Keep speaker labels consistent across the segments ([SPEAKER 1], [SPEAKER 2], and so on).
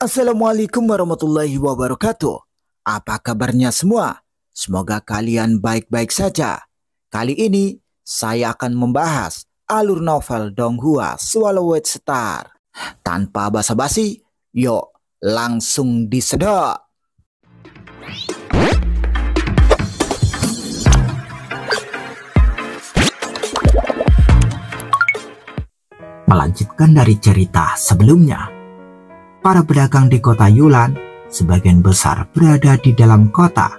[SPEAKER 1] Assalamualaikum warahmatullahi wabarakatuh. Apa kabarnya semua? Semoga kalian baik-baik saja. Kali ini saya akan membahas alur novel Donghua Swallowed Star. Tanpa basa-basi, yuk langsung disedot. Melanjutkan dari cerita sebelumnya, para pedagang di kota Yulan sebagian besar berada di dalam kota.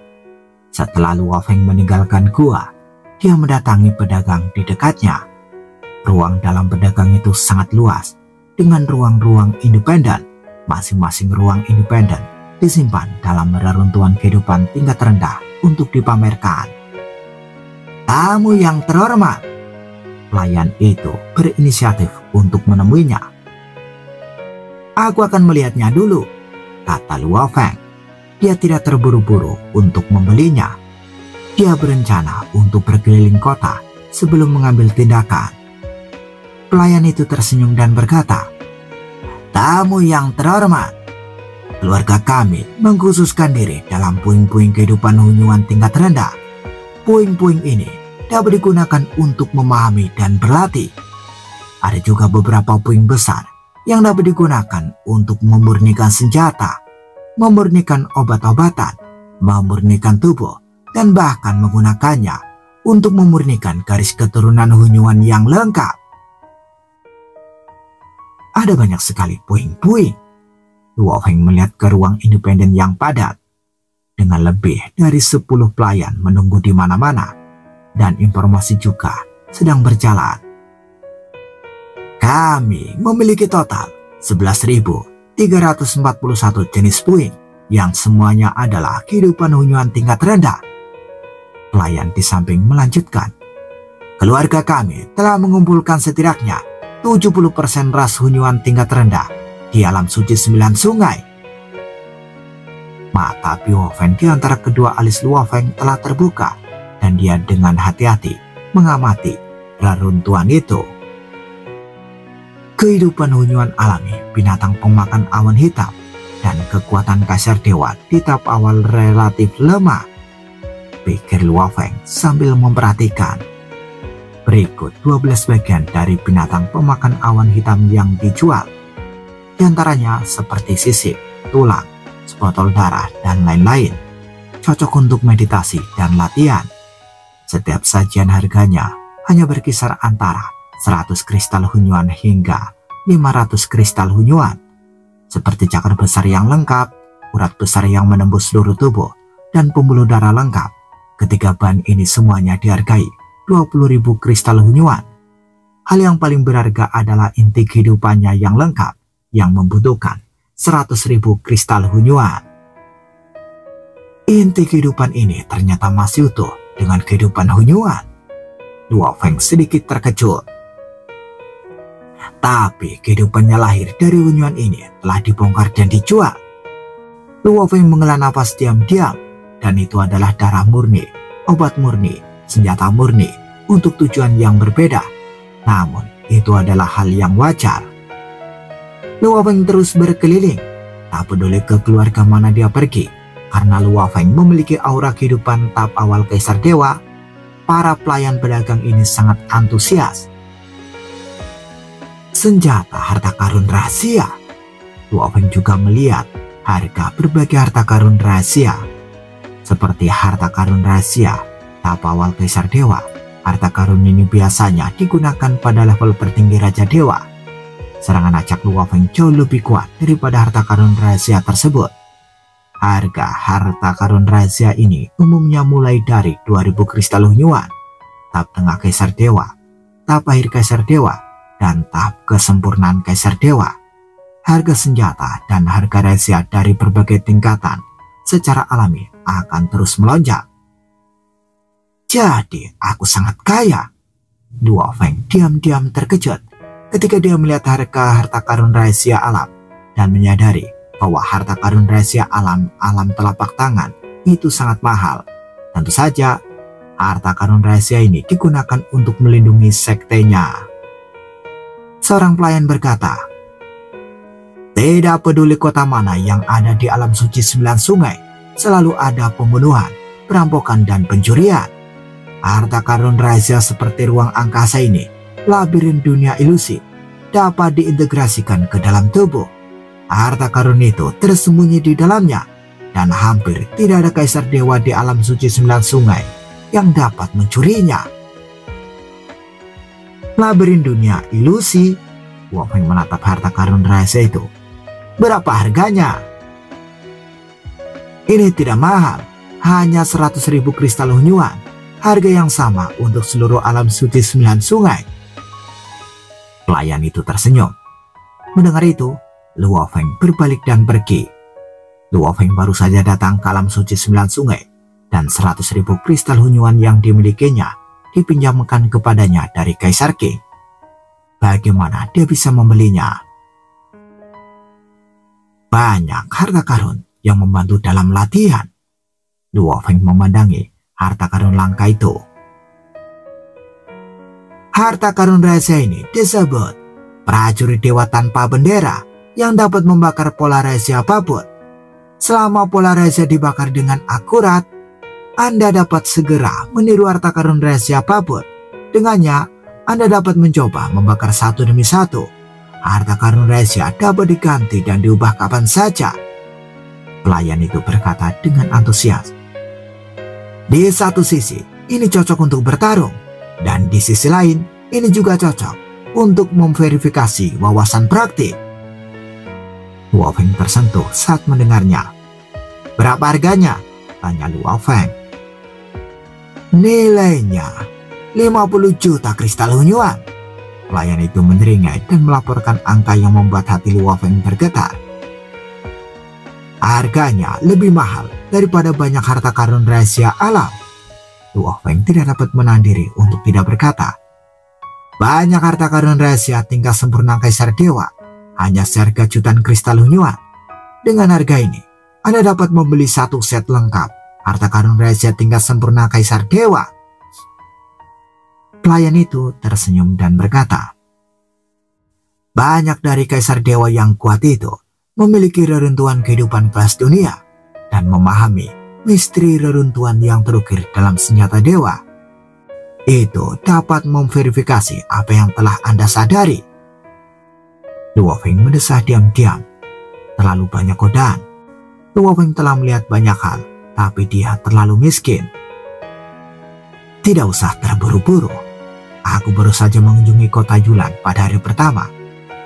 [SPEAKER 1] Setelah Luo Feng meninggalkan gua, dia mendatangi pedagang di dekatnya. Ruang dalam pedagang itu sangat luas dengan ruang-ruang independen. Masing-masing ruang independen disimpan dalam reruntuhan kehidupan tingkat rendah untuk dipamerkan. Tamu yang terhormat, pelayan itu berinisiatif untuk menemuinya. Aku akan melihatnya dulu, kata Luo Feng. Dia tidak terburu-buru untuk membelinya. Dia berencana untuk berkeliling kota sebelum mengambil tindakan. Pelayan itu tersenyum dan berkata, "Tamu yang terhormat, keluarga kami mengkhususkan diri dalam puing-puing kehidupan hunyuan tingkat rendah. Puing-puing ini dapat digunakan untuk memahami dan berlatih. Ada juga beberapa puing besar yang dapat digunakan untuk memurnikan senjata, memurnikan obat-obatan, memurnikan tubuh, dan bahkan menggunakannya untuk memurnikan garis keturunan hunyuan yang lengkap." Ada banyak sekali puing-puing. Luo Feng melihat ke ruang independen yang padat, dengan lebih dari 10 pelayan menunggu di mana-mana, dan informasi juga sedang berjalan. Kami memiliki total 11.341 jenis puing yang semuanya adalah kehidupan hunyuan tingkat rendah. Pelayan di samping melanjutkan, keluarga kami telah mengumpulkan setidaknya 70% ras hunyuan tingkat rendah di alam suci 9 sungai. Mata Luo Feng di antara kedua alis Luo Feng telah terbuka dan dia dengan hati-hati mengamati reruntuhan itu. Kehidupan hunyuan alami binatang pemakan awan hitam dan kekuatan kaisar dewa di tahap awal relatif lemah, pikir Luo Feng sambil memperhatikan. Berikut 12 bagian dari binatang pemakan awan hitam yang dijual. Di antaranya seperti sisik, tulang, sebotol darah, dan lain-lain. Cocok untuk meditasi dan latihan. Setiap sajian harganya hanya berkisar antara 100 kristal hunyuan hingga 500 kristal hunyuan. Seperti cakar besar yang lengkap, urat besar yang menembus seluruh tubuh, dan pembuluh darah lengkap. Ketiga bahan ini semuanya dihargai 20.000 kristal hunyuan. Hal yang paling berharga adalah inti kehidupannya yang lengkap, yang membutuhkan 100.000 kristal hunyuan. Inti kehidupan ini ternyata masih utuh dengan kehidupan hunyuan. Luo Feng sedikit terkejut. Tapi kehidupannya lahir dari hunyuan ini telah dibongkar dan dijual. Luo Feng menghela nafas diam-diam, dan itu adalah darah murni, obat murni, senjata murni untuk tujuan yang berbeda. Namun itu adalah hal yang wajar. Luo Feng terus berkeliling, tak peduli ke keluarga mana dia pergi. Karena Luo Feng memiliki aura kehidupan tahap awal kaisar dewa, para pelayan pedagang ini sangat antusias. Senjata harta karun rahasia. Luo Feng juga melihat harga berbagai harta karun rahasia. Seperti harta karun rahasia tahap awal kaisar dewa, harta karun ini biasanya digunakan pada level tertinggi raja dewa. Serangan acak Luo Feng jauh lebih kuat daripada harta karun rahasia tersebut. Harga harta karun rahasia ini umumnya mulai dari 2000 kristal hunyuan, tahap tengah kaisar dewa, tahap akhir kaisar dewa, dan tahap kesempurnaan kaisar dewa. Harga senjata dan harga rahasia dari berbagai tingkatan secara alami akan terus melonjak. Jadi aku sangat kaya. Luo Feng diam-diam terkejut ketika dia melihat harga harta karun rahasia alam dan menyadari bahwa harta karun rahasia alam telapak tangan itu sangat mahal. Tentu saja harta karun rahasia ini digunakan untuk melindungi sektenya. Seorang pelayan berkata, Tidak peduli kota mana yang ada di alam suci 9 sungai, selalu ada pembunuhan, perampokan, dan pencurian. Harta karun rahasia seperti ruang angkasa ini, labirin dunia ilusi, dapat diintegrasikan ke dalam tubuh. Harta karun itu tersembunyi di dalamnya, dan hampir tidak ada kaisar dewa di alam suci 9 sungai yang dapat mencurinya. Labirin dunia ilusi. Wu Feng menatap harta karun rahasia itu. Berapa harganya? Ini tidak mahal, hanya 100.000 kristal hunyuan, harga yang sama untuk seluruh alam suci 9 sungai. Pelayan itu tersenyum. Mendengar itu, Lu Feng berbalik dan pergi. Lu Feng baru saja datang ke alam suci 9 sungai, dan 100.000 kristal hunyuan yang dimilikinya dipinjamkan kepadanya dari Kaisar Qing. Bagaimana dia bisa membelinya? Banyak harta karun yang membantu dalam latihan. Lu Feng memandangi harta karun langka itu. Harta karun rahasia ini disebut prajurit dewa tanpa bendera yang dapat membakar pola rahasia apapun. Selama pola rahasia dibakar dengan akurat, Anda dapat segera meniru harta karun rahasia apapun. Dengannya, Anda dapat mencoba membakar satu demi satu. Harta karun rahasia dapat diganti dan diubah kapan saja. Pelayan itu berkata dengan antusias. Di satu sisi, ini cocok untuk bertarung. Dan di sisi lain, ini juga cocok untuk memverifikasi wawasan praktik. Wu Feng tersentuh saat mendengarnya. Berapa harganya? Tanya Lu Feng. Nilainya 50 juta kristal hunyuan. Pelayan itu menyeringai dan melaporkan angka yang membuat hati Lu Feng bergetar. Harganya lebih mahal daripada banyak harta karun rahasia alam. Lu Feng tidak dapat menahan diri untuk tidak berkata. Banyak harta karun rahasia tingkat sempurna Kaisar Dewa hanya seharga jutaan kristal hunyuan. Dengan harga ini, Anda dapat membeli satu set lengkap harta karun rahasia tingkat sempurna Kaisar Dewa. Pelayan itu tersenyum dan berkata, banyak dari Kaisar Dewa yang kuat itu memiliki reruntuhan kehidupan kelas dunia dan memahami misteri reruntuhan yang terukir dalam senjata dewa. Itu dapat memverifikasi apa yang telah Anda sadari. Lu Feng mendesah diam-diam. Terlalu banyak godaan. Lu Feng telah melihat banyak hal, tapi dia terlalu miskin. Tidak usah terburu-buru. Aku baru saja mengunjungi kota Yulan pada hari pertama,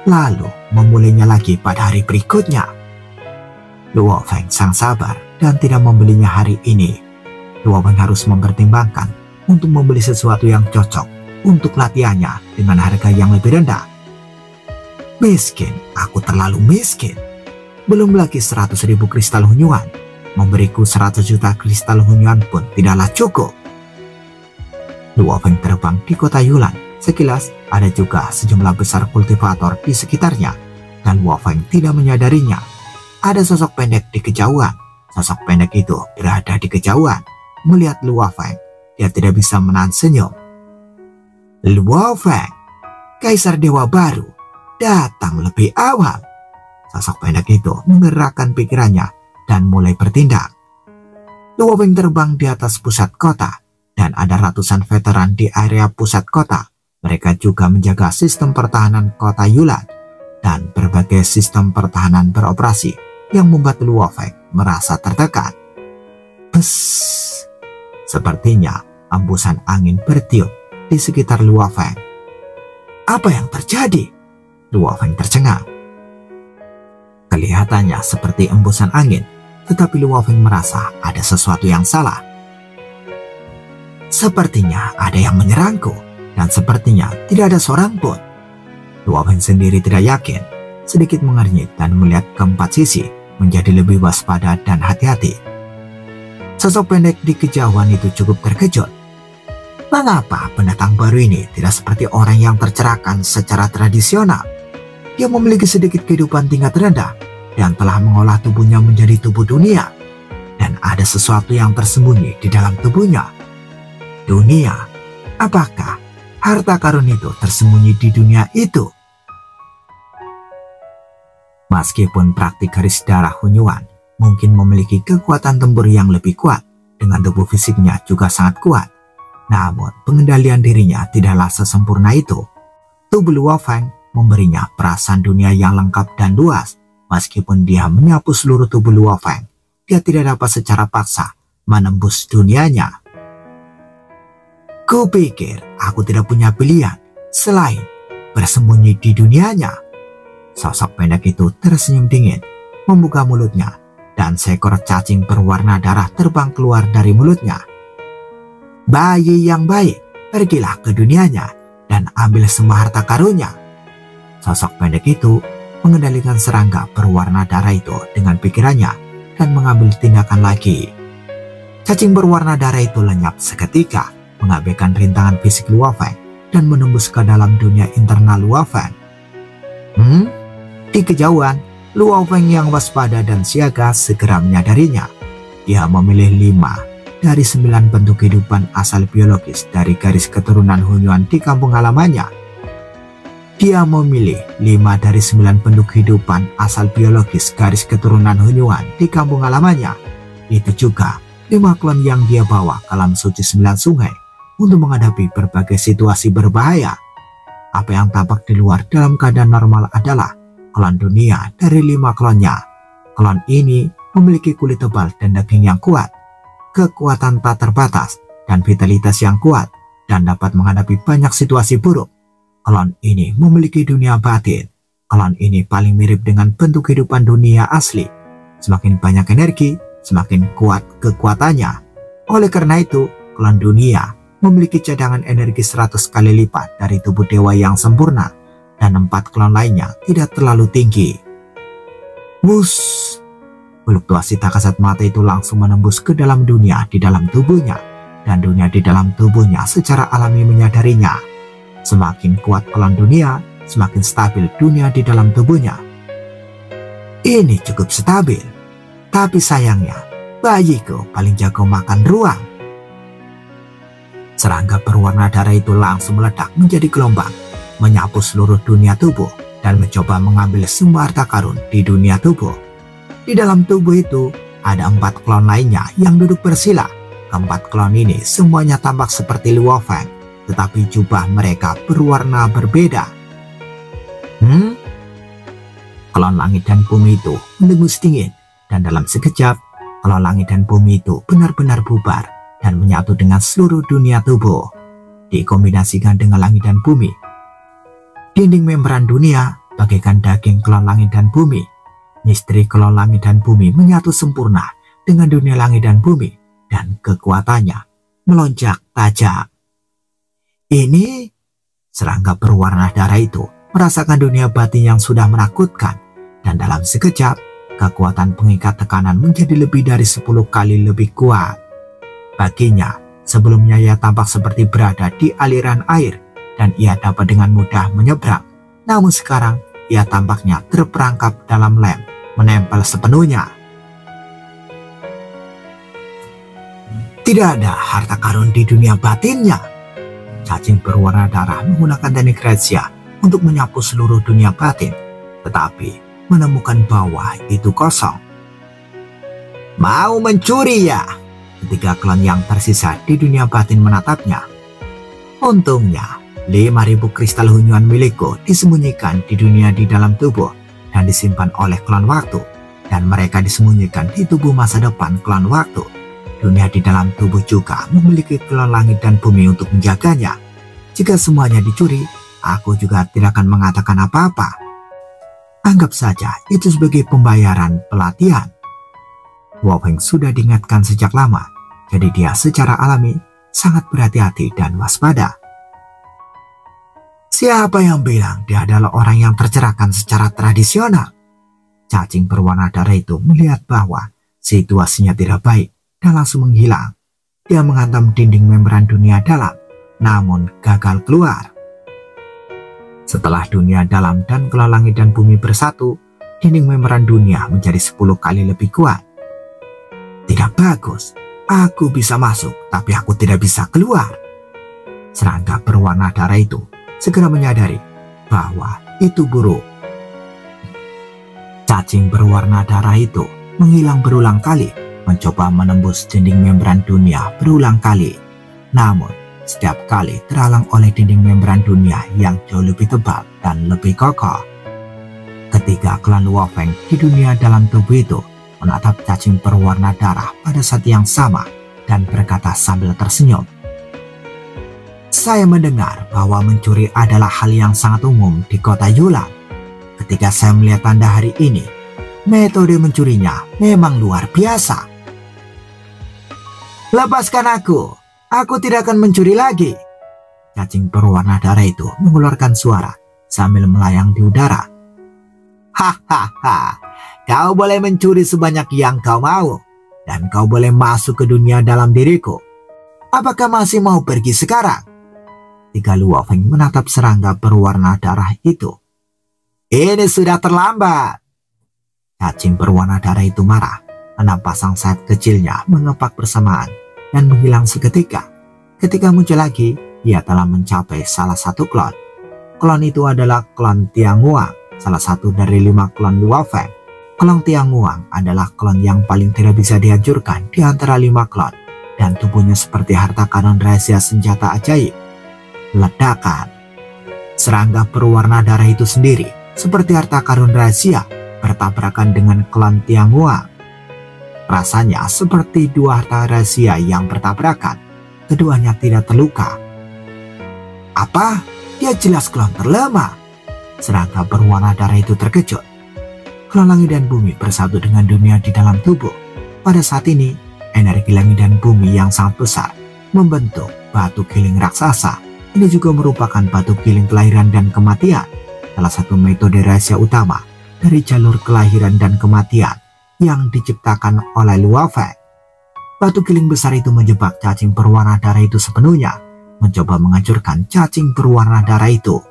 [SPEAKER 1] lalu memulainya lagi pada hari berikutnya. Lu Feng sang sabar dan tidak membelinya hari ini. Lu Feng harus mempertimbangkan untuk membeli sesuatu yang cocok untuk latihannya dengan harga yang lebih rendah. Miskin, aku terlalu miskin. Belum lagi 100.000 kristal hunyuan. Memberiku 100 juta kristal hunyuan pun tidaklah cukup. Lu Feng terbang di kota Yulan. Sekilas ada juga sejumlah besar kultivator di sekitarnya, dan Lu Feng tidak menyadarinya. Ada sosok pendek di kejauhan. Sosok pendek itu berada di kejauhan. Melihat Lu Feng, dia tidak bisa menahan senyum. Lu Feng, Kaisar Dewa baru, datang lebih awal. Sosok pendek itu menggerakkan pikirannya dan mulai bertindak. Lu Feng terbang di atas pusat kota, dan ada ratusan veteran di area pusat kota. Mereka juga menjaga sistem pertahanan kota Yulan dan berbagai sistem pertahanan beroperasi yang membuat Lu Feng merasa tertekan. Bes, sepertinya embusan angin bertiup di sekitar Lu Feng. Apa yang terjadi? Lu Feng tercengang. Kelihatannya seperti embusan angin, tetapi Lu Feng merasa ada sesuatu yang salah. Sepertinya ada yang menyerangku, dan sepertinya tidak ada seorang pun. Lu Feng sendiri tidak yakin, sedikit mengernyit dan melihat keempat sisi, menjadi lebih waspada dan hati-hati. Sosok pendek di kejauhan itu cukup terkejut. Mengapa pendatang baru ini tidak seperti orang yang tercerahkan secara tradisional? Dia memiliki sedikit kehidupan tingkat rendah dan telah mengolah tubuhnya menjadi tubuh dunia. Dan ada sesuatu yang tersembunyi di dalam tubuhnya. Dunia, apakah harta karun itu tersembunyi di dunia itu? Meskipun praktik garis darah Hunyuan mungkin memiliki kekuatan tempur yang lebih kuat, dengan tubuh fisiknya juga sangat kuat, namun pengendalian dirinya tidaklah sesempurna itu. Tubuh Luo Feng memberinya perasaan dunia yang lengkap dan luas. Meskipun dia menyapu seluruh tubuh Luo Feng, dia tidak dapat secara paksa menembus dunianya. Kupikir aku tidak punya pilihan selain bersembunyi di dunianya. Sosok pendek itu tersenyum dingin, membuka mulutnya, dan seekor cacing berwarna darah terbang keluar dari mulutnya. Bayi yang baik, pergilah ke dunianya dan ambil semua harta karunnya. Sosok pendek itu mengendalikan serangga berwarna darah itu dengan pikirannya dan mengambil tindakan lagi. Cacing berwarna darah itu lenyap seketika, mengabaikan rintangan fisik Luo Feng dan menembus ke dalam dunia internal Luo Feng. Di kejauhan, Luo Feng yang waspada dan siaga segera menyadarinya. Dia memilih 5 dari 9 bentuk kehidupan asal biologis dari garis keturunan Hunyuan di kampung halamannya. Dia memilih 5 dari 9 bentuk kehidupan asal biologis garis keturunan Hunyuan di kampung halamannya. Itu juga 5 klon yang dia bawa ke alam suci 9 sungai untuk menghadapi berbagai situasi berbahaya. Apa yang tampak di luar dalam keadaan normal adalah klon dunia dari 5 klonnya. Klon ini memiliki kulit tebal dan daging yang kuat, kekuatan tak terbatas, dan vitalitas yang kuat, dan dapat menghadapi banyak situasi buruk. Klon ini memiliki dunia batin. Klon ini paling mirip dengan bentuk kehidupan dunia asli. Semakin banyak energi, semakin kuat kekuatannya. Oleh karena itu, klon dunia memiliki cadangan energi 100 kali lipat dari tubuh dewa yang sempurna, dan 4 klon lainnya tidak terlalu tinggi. Wus! Fluktuasi tak kasat mata itu langsung menembus ke dalam dunia di dalam tubuhnya, dan dunia di dalam tubuhnya secara alami menyadarinya. Semakin kuat klon dunia, semakin stabil dunia di dalam tubuhnya. Ini cukup stabil, tapi sayangnya bayiku paling jago makan ruang. Serangga berwarna darah itu langsung meledak menjadi gelombang, menyapu seluruh dunia tubuh dan mencoba mengambil semua harta karun di dunia tubuh. Di dalam tubuh itu ada 4 klon lainnya yang duduk bersila. Keempat klon ini semuanya tampak seperti Luo Feng, tetapi jubah mereka berwarna berbeda. Klon langit dan bumi itu mendengus dingin, dan dalam sekejap klon langit dan bumi itu benar-benar bubar dan menyatu dengan seluruh dunia tubuh. Dikombinasikan dengan langit dan bumi, dinding membran dunia bagaikan daging klon langit dan bumi. Misteri klon langit dan bumi menyatu sempurna dengan dunia langit dan bumi, dan kekuatannya melonjak tajam. Ini serangga berwarna darah itu merasakan dunia batin yang sudah menakutkan, dan dalam sekejap kekuatan pengikat tekanan menjadi lebih dari 10 kali lebih kuat. Baginya, sebelumnya ia tampak seperti berada di aliran air dan ia dapat dengan mudah menyeberang. Namun sekarang, ia tampaknya terperangkap dalam lem, menempel sepenuhnya. Tidak ada harta karun di dunia batinnya. Cacing berwarna darah menggunakan teknik rahasia untuk menyapu seluruh dunia batin, tetapi menemukan bahwa itu kosong. Mau mencuri ya? Ketiga klon yang tersisa di dunia batin menatapnya. Untungnya, 5.000 kristal Hunyuan milikku disembunyikan di dunia di dalam tubuh dan disimpan oleh klon waktu, dan mereka disembunyikan di tubuh masa depan klon waktu. Dunia di dalam tubuh juga memiliki klon langit dan bumi untuk menjaganya. Jika semuanya dicuri, aku juga tidak akan mengatakan apa-apa. Anggap saja itu sebagai pembayaran pelatihan. Luo Feng sudah diingatkan sejak lama, jadi dia secara alami sangat berhati-hati dan waspada. Siapa yang bilang dia adalah orang yang tercerahkan secara tradisional? Cacing berwarna darah itu melihat bahwa situasinya tidak baik dan langsung menghilang. Dia menghantam dinding membran dunia dalam, namun gagal keluar. Setelah dunia dalam dan klon langit dan bumi bersatu, dinding membran dunia menjadi 10 kali lebih kuat. Tidak bagus, aku bisa masuk, tapi aku tidak bisa keluar. Serangga berwarna darah itu segera menyadari bahwa itu buruk. Cacing berwarna darah itu menghilang berulang kali, mencoba menembus dinding membran dunia berulang kali. Namun, setiap kali terhalang oleh dinding membran dunia yang jauh lebih tebal dan lebih kokoh. Ketika klan Luo Feng di dunia dalam tubuh itu menatap cacing berwarna darah pada saat yang sama dan berkata sambil tersenyum, "Saya mendengar bahwa mencuri adalah hal yang sangat umum di kota Yulan. Ketika saya melihat tanda hari ini, metode mencurinya memang luar biasa. Lepaskan aku tidak akan mencuri lagi." Cacing berwarna darah itu mengeluarkan suara sambil melayang di udara. "Hahaha, kau boleh mencuri sebanyak yang kau mau, dan kau boleh masuk ke dunia dalam diriku. Apakah masih mau pergi sekarang?" Tiga Luo Feng menatap serangga berwarna darah itu. "Ini sudah terlambat." Cacing berwarna darah itu marah. 6 pasang sayap kecilnya mengepak bersamaan dan menghilang seketika. Ketika muncul lagi, ia telah mencapai salah satu klon. Klon itu adalah klon Tianguang, salah satu dari 5 klon Luo Feng. Klon Tianguang adalah klon yang paling tidak bisa dihancurkan di antara 5 klon, dan tubuhnya seperti harta karun rahasia senjata ajaib. Ledakan. Serangga berwarna darah itu sendiri seperti harta karun rahasia bertabrakan dengan klan Tianguang. Rasanya seperti 2 harta rahasia yang bertabrakan. Keduanya tidak terluka. "Apa? Dia jelas klan terlemah." Serangga berwarna darah itu terkejut. Klan langit dan bumi bersatu dengan dunia di dalam tubuh. Pada saat ini, energi langit dan bumi yang sangat besar membentuk batu giling raksasa. Ini juga merupakan batu giling kelahiran dan kematian, salah satu metode rahasia utama dari jalur kelahiran dan kematian yang diciptakan oleh Luo Feng. Batu giling besar itu menjebak cacing berwarna darah itu sepenuhnya, mencoba menghancurkan cacing berwarna darah itu.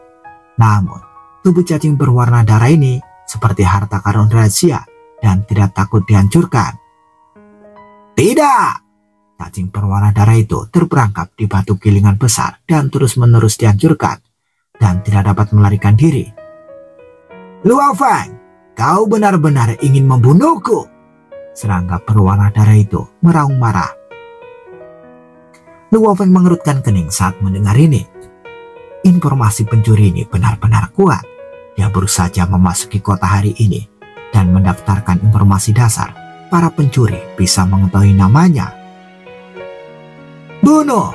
[SPEAKER 1] Namun, tubuh cacing berwarna darah ini seperti harta karun rahasia dan tidak takut dihancurkan. "Tidak!" Cacing berwarna darah itu terperangkap di batu gilingan besar dan terus-menerus dihancurkan dan tidak dapat melarikan diri. "Luo Feng, kau benar-benar ingin membunuhku!" Serangga berwarna darah itu meraung marah. Luo Feng mengerutkan kening saat mendengar ini. Informasi pencuri ini benar-benar kuat. Dia baru saja memasuki kota hari ini dan mendaftarkan informasi dasar. Para pencuri bisa mengetahui namanya. "Bunuh!"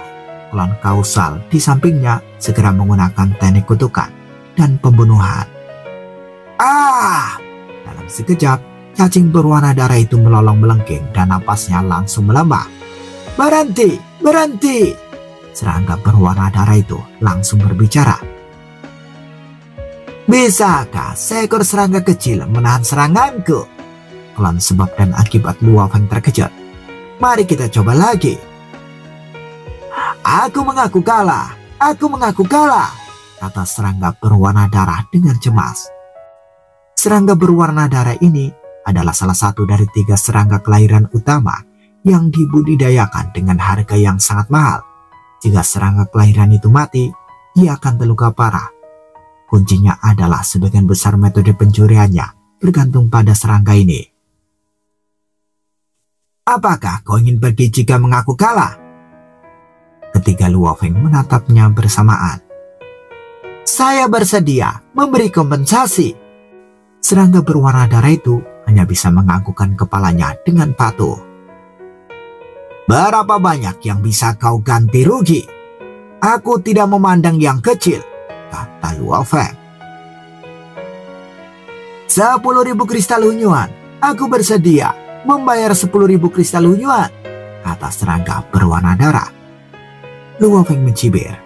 [SPEAKER 1] Klan Kausal di sampingnya segera menggunakan teknik kutukan dan pembunuhan. Dalam sekejap, cacing berwarna darah itu melolong melengking dan napasnya langsung melemah. "Berhenti! Berhenti!" Serangga berwarna darah itu langsung berbicara. "Bisakah seekor serangga kecil menahan seranganku?" Klan sebab dan akibat Luo Feng terkejut. "Mari kita coba lagi." Aku mengaku kalah, kata serangga berwarna darah dengan cemas. Serangga berwarna darah ini adalah salah satu dari 3 serangga kelahiran utama yang dibudidayakan dengan harga yang sangat mahal. Jika serangga kelahiran itu mati, ia akan terluka parah. Kuncinya adalah sebagian besar metode pencuriannya bergantung pada serangga ini. "Apakah kau ingin pergi jika mengaku kalah?" Ketiga Luo Feng menatapnya bersamaan. "Saya bersedia memberi kompensasi." Serangga berwarna darah itu hanya bisa menganggukkan kepalanya dengan patuh. "Berapa banyak yang bisa kau ganti rugi? Aku tidak memandang yang kecil," kata Luo Feng. 10.000 kristal hunyuan. Aku bersedia membayar 10.000 kristal hunyuan, kata serangga berwarna darah. Luo Feng mencibir.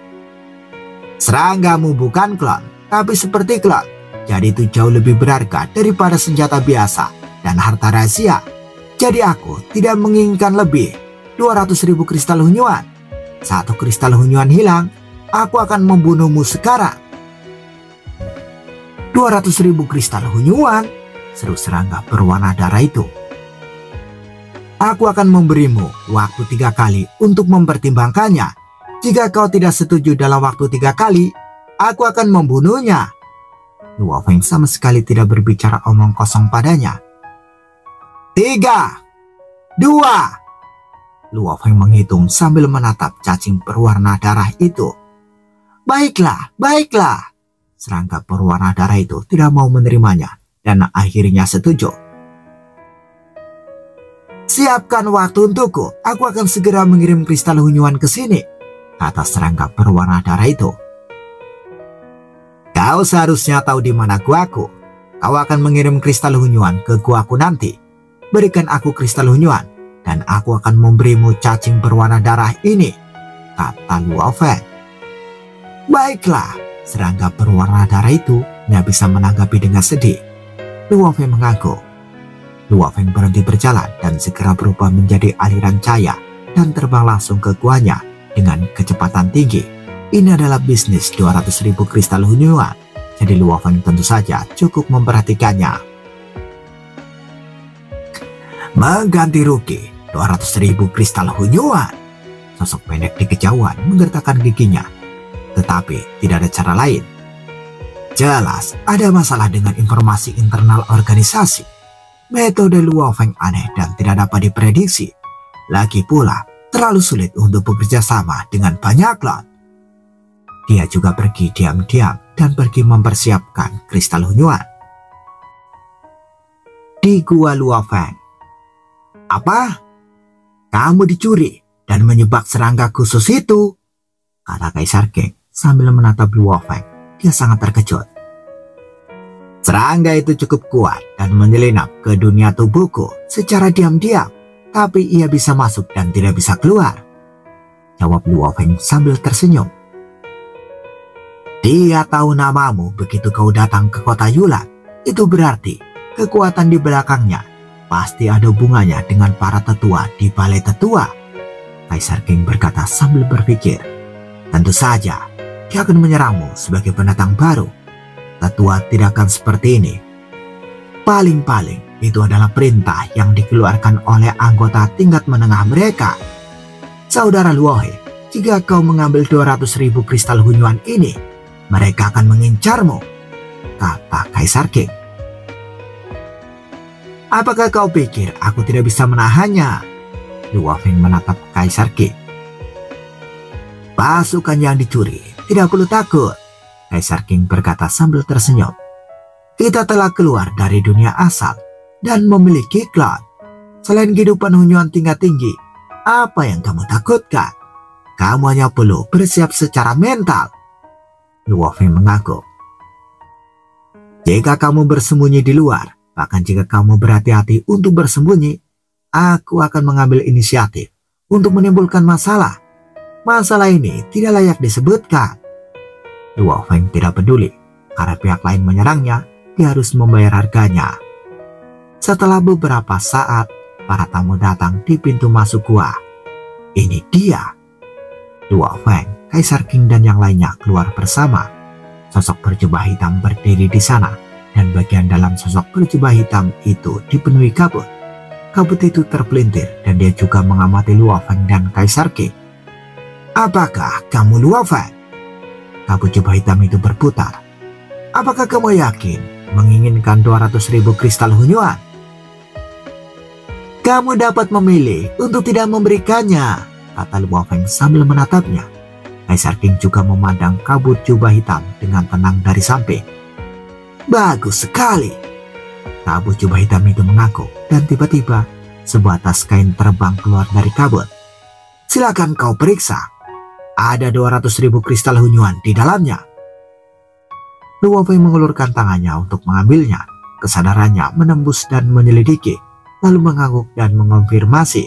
[SPEAKER 1] "Seranggamu bukan klon, tapi seperti klon. Jadi itu jauh lebih berharga daripada senjata biasa dan harta rahasia. Jadi aku tidak menginginkan lebih 200.000 kristal hunyuan. 1 kristal hunyuan hilang, aku akan membunuhmu sekarang." 200.000 kristal hunyuan, seru serangga berwarna darah itu. "Aku akan memberimu waktu 3 kali untuk mempertimbangkannya. Jika kau tidak setuju dalam waktu 3 kali, aku akan membunuhnya." Luo Feng sama sekali tidak berbicara omong kosong padanya. 3, 2. Luo Feng menghitung sambil menatap cacing berwarna darah itu. Baiklah, baiklah. Serangga berwarna darah itu tidak mau menerimanya dan akhirnya setuju. Siapkan waktu untukku, aku akan segera mengirim kristal hunyuan ke sini, kata serangga berwarna darah itu. Kau seharusnya tahu di mana guaku. Kau akan mengirim kristal hunyuan ke guaku nanti. Berikan aku kristal hunyuan dan aku akan memberimu cacing berwarna darah ini, kata Luo Feng. Baiklah, serangga berwarna darah itu tidak bisa menanggapi dengan sedih. Luo Feng mengangguk. Luo Feng berhenti berjalan dan segera berubah menjadi aliran cahaya dan terbang langsung ke guanya dengan kecepatan tinggi. Ini adalah bisnis 200.000 kristal hunyuan, jadi Luo Feng tentu saja cukup memperhatikannya. Mengganti rugi 200.000 kristal hunyuan. Sosok pendek di kejauhan menggertakkan giginya, tetapi tidak ada cara lain. Jelas ada masalah dengan informasi internal organisasi. Metode Luo Feng aneh dan tidak dapat diprediksi. Lagi pula terlalu sulit untuk bekerja sama dengan banyak klon. Dia juga pergi diam-diam dan pergi mempersiapkan kristal hunyuan. Di gua Luo Feng. Apa? Kamu dicuri dan menyebak serangga khusus itu? Kata Kaisar King sambil menatap Luo Feng. Dia sangat terkejut. Serangga itu cukup kuat dan menyelinap ke dunia tubuhku secara diam-diam, tapi ia bisa masuk dan tidak bisa keluar, jawab Luo Feng sambil tersenyum. Dia tahu namamu begitu kau datang ke kota Yulan. Itu berarti kekuatan di belakangnya pasti ada hubungannya dengan para tetua di balai tetua, Kaisar King berkata sambil berpikir. Tentu saja dia akan menyerangmu sebagai pendatang baru. Tetua tidak akan seperti ini. Paling-paling itu adalah perintah yang dikeluarkan oleh anggota tingkat menengah mereka. Saudara Luohe, jika kau mengambil 200.000 kristal hunyuan ini, mereka akan mengincarmu, kata Kaisar King. Apakah kau pikir aku tidak bisa menahannya? Luo Feng menatap Kaisar King. Pasukan yang dicuri tidak perlu takut, Kaisar King berkata sambil tersenyum. Kita telah keluar dari dunia asal dan memiliki klon. Selain kehidupan hunyuan tingkat tinggi, apa yang kamu takutkan? Kamu hanya perlu bersiap secara mental. Luo Feng mengaku. Jika kamu bersembunyi di luar, bahkan jika kamu berhati-hati untuk bersembunyi, aku akan mengambil inisiatif untuk menimbulkan masalah. Masalah ini tidak layak disebutkan. Luo Feng tidak peduli, karena pihak lain menyerangnya, dia harus membayar harganya. Setelah beberapa saat, para tamu datang di pintu masuk gua. Ini dia. Luo Feng, Kaisar King dan yang lainnya keluar bersama. Sosok berjubah hitam berdiri di sana, dan bagian dalam sosok berjubah hitam itu dipenuhi kabut. Kabut itu terpelintir dan dia juga mengamati Luo Feng dan Kaisar King. Apakah kamu Luo Feng? Kabut jubah hitam itu berputar. Apakah kamu yakin menginginkan 200.000 kristal hunyuan? Kamu dapat memilih untuk tidak memberikannya, kata Luo Feng sambil menatapnya. Kaisar King juga memandang kabut jubah hitam dengan tenang dari samping. Bagus sekali. Kabut jubah hitam itu mengaku dan tiba-tiba sebuah tas kain terbang keluar dari kabut. Silakan kau periksa. Ada 200.000 kristal hunyuan di dalamnya. Luo Feng mengulurkan tangannya untuk mengambilnya. Kesadarannya menembus dan menyelidiki, lalu mengangguk dan mengonfirmasi.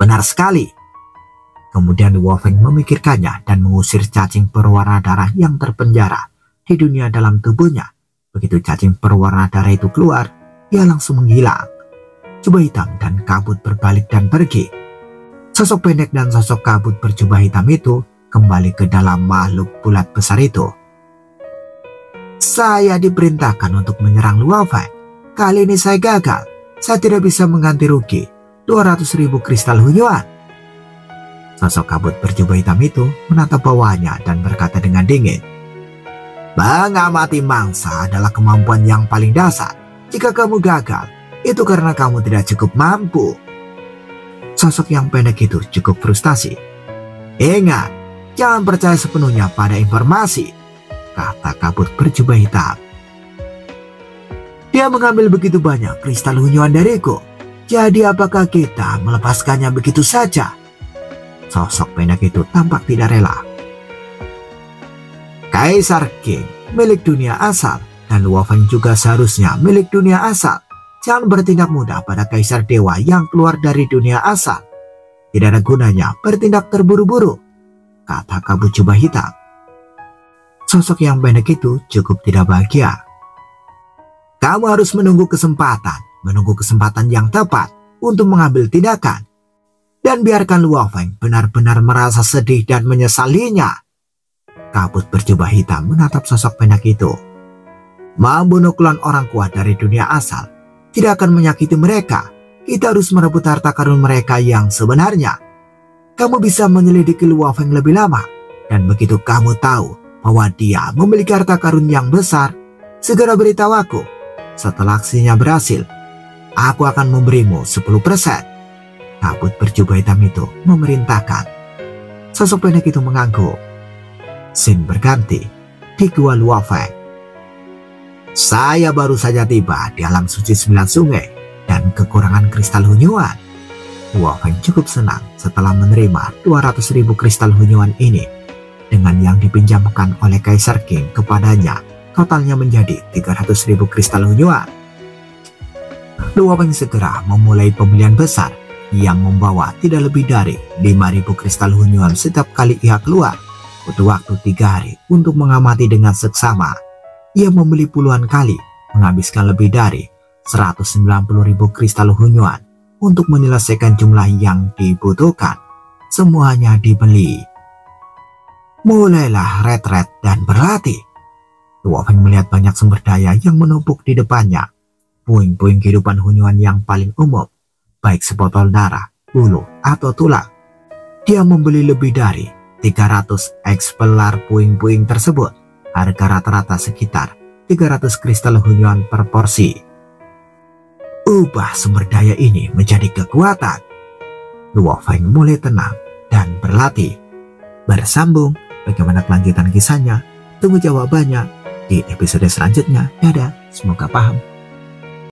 [SPEAKER 1] Benar sekali. Kemudian Luo Feng memikirkannya dan mengusir cacing berwarna darah yang terpenjara di dunia dalam tubuhnya. Begitu cacing berwarna darah itu keluar, ia langsung menghilang. Jubah hitam dan kabut berbalik dan pergi. Sosok pendek dan sosok kabut berjubah hitam itu kembali ke dalam makhluk bulat besar itu. Saya diperintahkan untuk menyerang Luo Feng. Kali ini saya gagal. Saya tidak bisa mengganti rugi 200.000 kristal hunyuan. Sosok kabut berjubah hitam itu menatap bawahnya dan berkata dengan dingin. Mengamati mangsa adalah kemampuan yang paling dasar. Jika kamu gagal, itu karena kamu tidak cukup mampu. Sosok yang pendek itu cukup frustasi. Ingat, jangan percaya sepenuhnya pada informasi, kata kabut berjubah hitam. Dia mengambil begitu banyak kristal hunyuan dariku. Jadi apakah kita melepaskannya begitu saja? Sosok pendek itu tampak tidak rela. Kaisar King milik dunia asal dan Luo Feng juga seharusnya milik dunia asal. Jangan bertindak mudah pada kaisar dewa yang keluar dari dunia asal. Tidak ada gunanya bertindak terburu-buru, kata kabut jubah hitam. Sosok yang pendek itu cukup tidak bahagia. Kamu harus menunggu kesempatan yang tepat untuk mengambil tindakan. Dan biarkan Luo Feng benar-benar merasa sedih dan menyesalinya. Kabut berjubah hitam menatap sosok pendek itu. Membunuh klon orang kuat dari dunia asal tidak akan menyakiti mereka. Kita harus merebut harta karun mereka yang sebenarnya. Kamu bisa menyelidiki Luo Feng lebih lama. Dan begitu kamu tahu bahwa dia memiliki harta karun yang besar, segera beritahu aku. Setelah aksinya berhasil, aku akan memberimu 10%. Kabut berjubah hitam itu memerintahkan. Sosok pendek itu mengangguk. Scene berganti di Gua Luo Feng. Saya baru saja tiba di alam suci 9 sungai dan kekurangan kristal hunyuan. Luo Feng cukup senang setelah menerima 200.000 kristal hunyuan ini. Dengan yang dipinjamkan oleh Kaisar King kepadanya, totalnya menjadi 300.000 kristal hunyuan. Luo Feng segera memulai pembelian besar yang membawa tidak lebih dari 5.000 kristal hunyuan setiap kali ia keluar. Butuh waktu 3 hari untuk mengamati dengan seksama. Ia membeli puluhan kali, menghabiskan lebih dari 190.000 kristal hunyuan untuk menyelesaikan jumlah yang dibutuhkan. Semuanya dibeli. Mulailah retret dan berlatih. Luo Feng melihat banyak sumber daya yang menumpuk di depannya. Puing-puing kehidupan hunyuan yang paling umum, baik sebotol darah, bulu, atau tulang. Dia membeli lebih dari 300 eksemplar puing-puing tersebut. Harga rata-rata sekitar 300 kristal hunyuan per porsi. Ubah sumber daya ini menjadi kekuatan. Luo Feng mulai tenang dan berlatih. Bersambung, bagaimana kelanjutan kisahnya? Tunggu jawabannya di episode selanjutnya. Dadah, semoga paham.